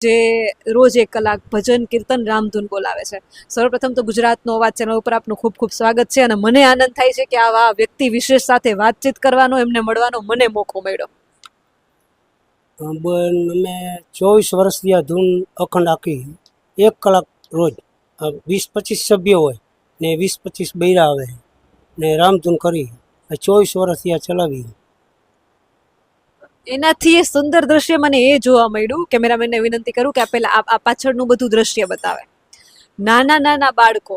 જે રોજ 1 કલાક ભજન કીર્તન રામધૂન બોલાવે છે. સર્વપ્રથમ તો ગુજરાતનો અવાજ ચેનલ ઉપર આપનું ખૂબ ખૂબ સ્વાગત છે અને મને આનંદ થાય છે કે આવા વ્યક્તિ વિશેષ સાથે વાતચીત કરવાનો, એમને મળવાનો મને મોકો મળ્યો. બેન અમે 24 વર્ષથી આ ધૂન અખંડ આખી 1 કલાક રોજ 20-25 સભ્યો હોય ને 20-25 બૈરા આવે ને રામધૂન કરી 24 વર્ષથી આ ચલાવી. એનાથી એ સુંદર દ્રશ્ય મને એ જોવા મળ્યું. કેમેરામેનને વિનંતી કરું કે આ પહેલા આ પાછળનું બધું દ્રશ્ય બતાવે. નાના નાના બાળકો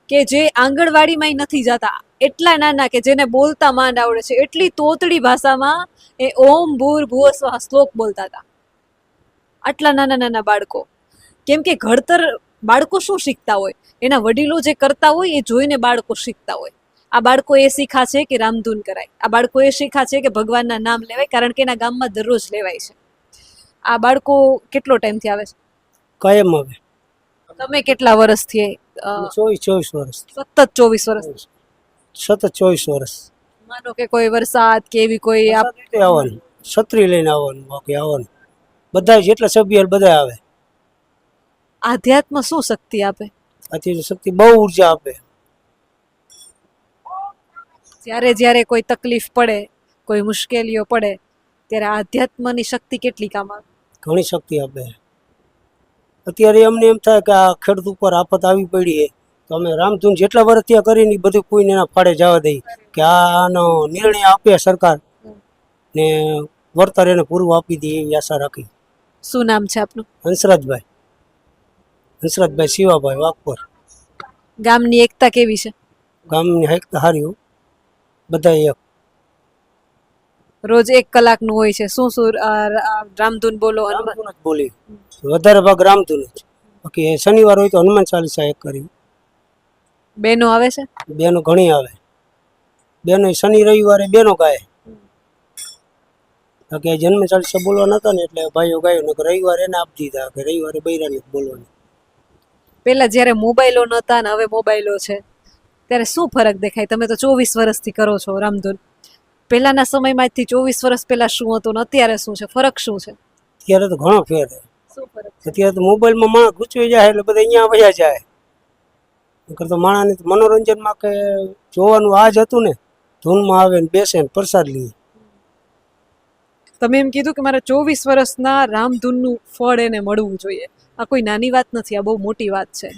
કે જે આંગણવાડીમાં નથી જતા, એટલા નાના કે જેને બોલતા માંડ આવડે છે, એટલી તોતડી ભાષામાં એ ઓમ ભૂર ભુવસ્વાહ શ્લોક બોલતા હતા. આટલા નાના નાના બાળકો. કેમ કે ઘડતર બાળકો શું શીખતા હોય, એના વડીલો જે કરતા હોય એ જોઈને બાળકો શીખતા હોય. આ બાળકો એ શીખા છે કે રામધૂન કરાય, આ બાળકો એ શીખા છે કે ભગવાનના નામ લેવાય, કારણ કે એના ગામમાં દરરોજ લેવાય છે. આ બાળકો કેટલો ટાઈમથી આવે છે? કાયમ આવે. તમે કેટલા વર્ષથી? 24 વર્ષ. સતત 24 વર્ષ. સતત 24 વર્ષ. માનો કે કોઈ વરસાદ કે એવી કોઈ આવવાનું, છત્રી લઈને આવવાનું, બાકી આવવાનું. બધા જેટલા સભ્ય બધા આવે. આધ્યાત્મ શું શક્તિ આપે? અત્યારે શક્તિ બહુ ઉર્જા આપે. જ્યારે જ્યારે કોઈ તકલીફ પડે, કોઈ મુશ્કેલીઓ પડે, ત્યારે આધ્યાત્મની શક્તિ કેટલી કામ આવે? ઘણી શક્તિ આપે. અત્યારે અમને એમ થાય કે આ ખેડૂત ઉપર આફત આવી પડી છે, તો અમે રામધૂન જેટલા વર્ષ ત્યાં કરીને બધું કોઈને એના ફાળે જવા દઈએ કે આનો નિર્ણય આપે સરકાર ને વળતર એને પૂરું આપી દે એવી આશા રાખી. શું નામ છે આપનું? હંસરાજભાઈ શિવાભાઈ વાઘપર. ગામની એકતા કેવી છે? ગામની એકતા સારી. બધા એક. રોજ 1 કલાકનું હોય છે. શું શું રામધૂન બોલો? રામધૂન જ બોલી, વધારે ભાગ રામધૂન જ. બાકી શનિવાર હોય તો હનુમાન ચાલીસા એક કરી. બેનો આવે છે? બેનો ઘણી આવે. બેનો શનિ રવિવારે બેનો ગાય. બાકી જન્મ ચાલીસા બોલવા નતા ને એટલે ભાઈઓ ગાયો, નકર રવિવારે એને આપી દીધા કે રવિવારે બૈરાને બોલવાની. પેલા જ્યારે મોબાઈલો નતા ને હવે મોબાઈલો છે, ત્યારે શું ફરક દેખાય? તમે તો 24 વર્ષથી કરો છો રામધૂન. પહેલાના સમયમાંથી 24 વર્ષ પહેલા શું હતું ને અત્યારે શું છે? ફરક શું છે? અત્યારે તો ઘણો ફેર છે. શું ફરક છે? અત્યારે તો મોબાઈલમાં માણસ ગૂંચવી જાય એટલે બધા અહીંયા વયા જાય. નકર તો માણસને મનોરંજનમાં કે જોવાનું આ જ હતું ને, ધૂનમાં આવે ને બેસે ને પ્રસાદ લઈએ. તમે એમ કીધું કે મારે 24 વર્ષના રામધૂનનું ફળ એને મળવું જોઈએ. આ કોઈ નાની વાત નથી, આ બહુ મોટી વાત છે.